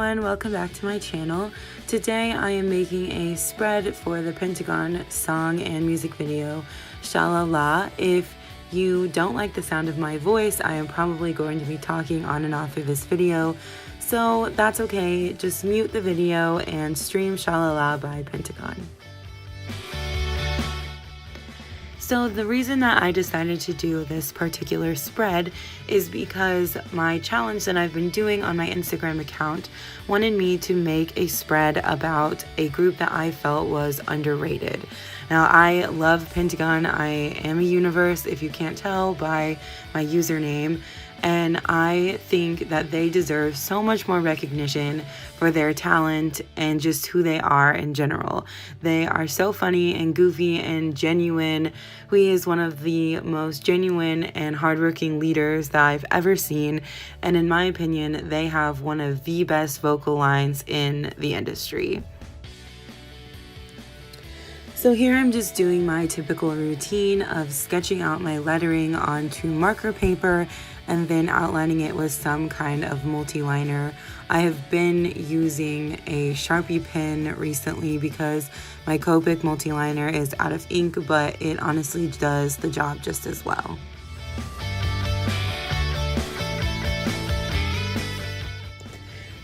everyone, welcome back to my channel. Today I am making a spread for the Pentagon song and music video, Shalala. If you don't like the sound of my voice, I am probably going to be talking on and off of this video, so that's okay. Just mute the video and stream Shalala by Pentagon. So the reason that I decided to do this particular spread is because my challenge that I've been doing on my Instagram account wanted me to make a spread about a group that I felt was underrated. Now, I love Pentagon. I am a universe, if you can't tell by my username, and I think that they deserve so much more recognition for their talent and just who they are in general. They are so funny and goofy and genuine. Hui is one of the most genuine and hardworking leaders that I've ever seen, and in my opinion, they have one of the best vocal lines in the industry. So here I'm just doing my typical routine of sketching out my lettering onto marker paper and then outlining it with some kind of multi-liner. I have been using a Sharpie pen recently because my Copic multi-liner is out of ink, but it honestly does the job just as well.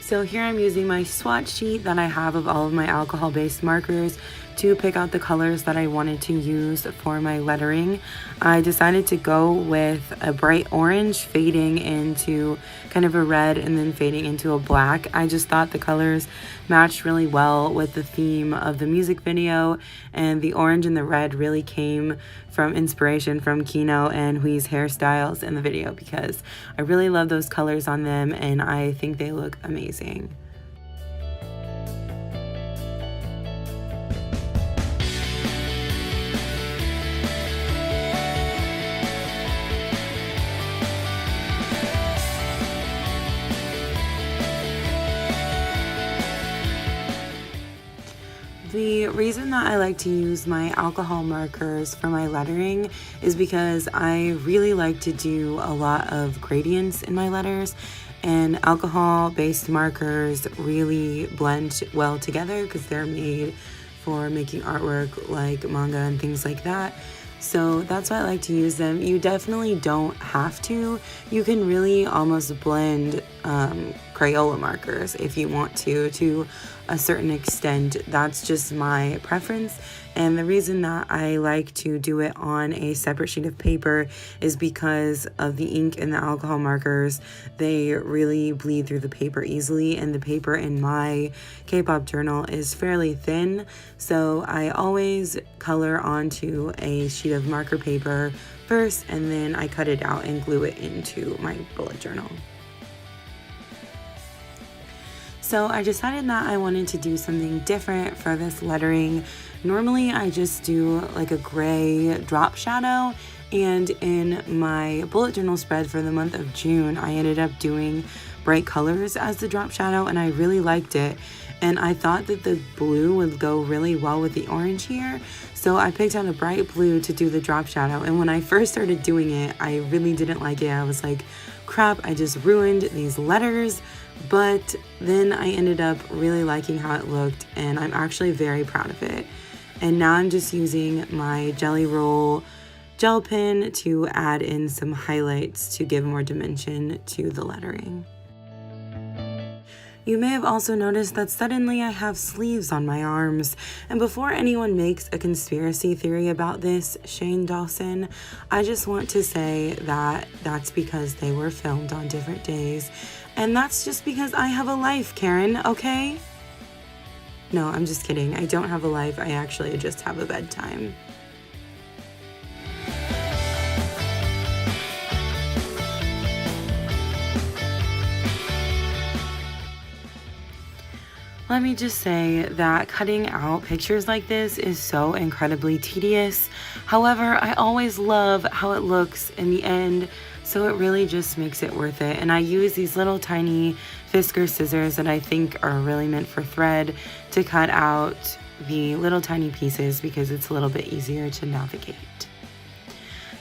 So here I'm using my swatch sheet that I have of all of my alcohol-based markers to pick out the colors that I wanted to use for my lettering. I decided to go with a bright orange fading into kind of a red and then fading into a black. I just thought the colors matched really well with the theme of the music video, and the orange and the red really came from inspiration from Kino and Hui's hairstyles in the video because I really love those colors on them and I think they look amazing. The reason that I like to use my alcohol markers for my lettering is because I really like to do a lot of gradients in my letters, and alcohol-based markers really blend well together because they're made for making artwork like manga and things like that. So that's why I like to use them. You definitely don't have to. You can really almost blend Crayola markers if you want to a certain extent. That's just my preference. And the reason that I like to do it on a separate sheet of paper is because of the ink and the alcohol markers. They really bleed through the paper easily, and the paper in my K-pop journal is fairly thin. So I always color onto a sheet of marker paper first, and then I cut it out and glue it into my bullet journal. So I decided that I wanted to do something different for this lettering. Normally I just do like a gray drop shadow, and in my bullet journal spread for the month of June, I ended up doing bright colors as the drop shadow, and I really liked it. And I thought that the blue would go really well with the orange here. So I picked out a bright blue to do the drop shadow. And when I first started doing it, I really didn't like it. I was like, crap, I just ruined these letters. But then I ended up really liking how it looked, and I'm actually very proud of it. And now I'm just using my Jelly Roll gel pen to add in some highlights to give more dimension to the lettering. You may have also noticed that suddenly I have sleeves on my arms, and before anyone makes a conspiracy theory about this, Shane Dawson, I just want to say that that's because they were filmed on different days, and that's just because I have a life, Karen, okay? No, I'm just kidding. I don't have a life. I actually just have a bedtime. Let me just say that cutting out pictures like this is so incredibly tedious. However, I always love how it looks in the end, so it really just makes it worth it. And I use these little tiny Fisker scissors that I think are really meant for thread to cut out the little tiny pieces because it's a little bit easier to navigate.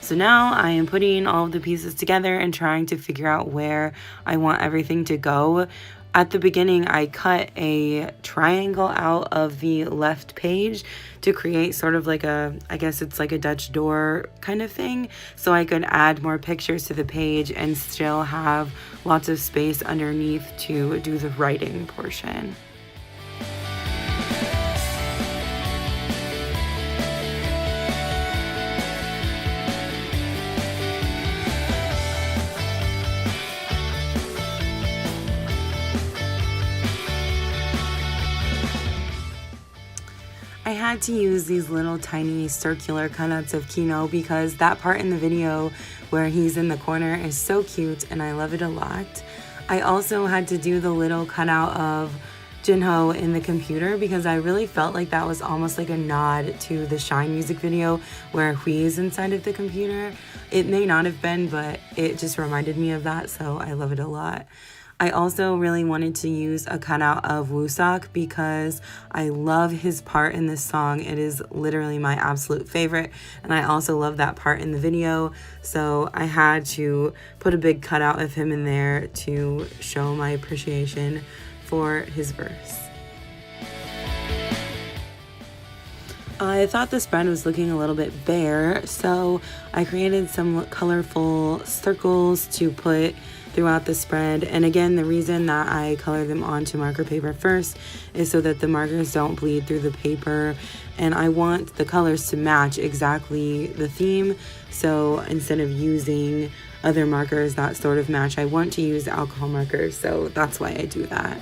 So now I am putting all of the pieces together and trying to figure out where I want everything to go. At the beginning, I cut a triangle out of the left page to create sort of like a, I guess it's like a Dutch door kind of thing, so I could add more pictures to the page and still have lots of space underneath to do the writing portion. I had to use these little tiny circular cutouts of Kino because that part in the video where he's in the corner is so cute and I love it a lot. I also had to do the little cutout of Jinho in the computer because I really felt like that was almost like a nod to the Shine music video where Hui is inside of the computer. It may not have been, but it just reminded me of that, so I love it a lot. I also really wanted to use a cutout of Wooseok because I love his part in this song. It is literally my absolute favorite, and I also love that part in the video, so I had to put a big cutout of him in there to show my appreciation for his verse. I thought the spread was looking a little bit bare, so I created some colorful circles to put throughout the spread. And again, the reason that I color them onto marker paper first is so that the markers don't bleed through the paper, and I want the colors to match exactly the theme. So instead of using other markers that sort of match, I want to use alcohol markers, so that's why I do that.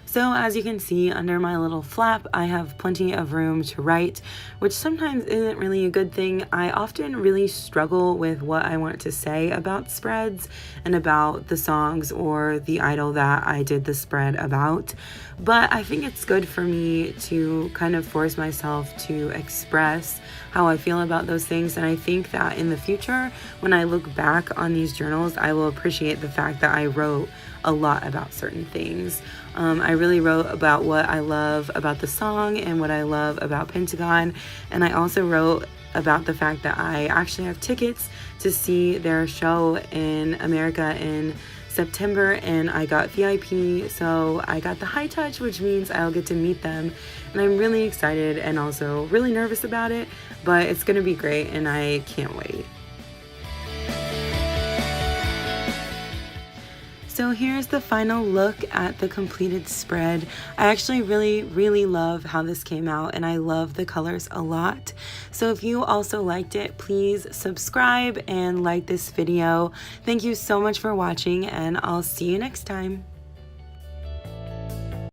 So as you can see under my little flap, I have plenty of room to write, which sometimes isn't really a good thing. I often really struggle with what I want to say about spreads and about the songs or the idol that I did the spread about. But I think it's good for me to kind of force myself to express how I feel about those things. And I think that in the future, when I look back on these journals, I will appreciate the fact that I wrote a lot about certain things. I really wrote about what I love about the song and what I love about Pentagon, and I also wrote about the fact that I actually have tickets to see their show in America in September, and I got VIP, so I got the high touch, which means I'll get to meet them, and I'm really excited and also really nervous about it, but it's gonna be great and I can't wait. So here's the final look at the completed spread. I actually really love how this came out, and I love the colors a lot. So if you also liked it, please subscribe and like this video. Thank you so much for watching, and I'll see you next time.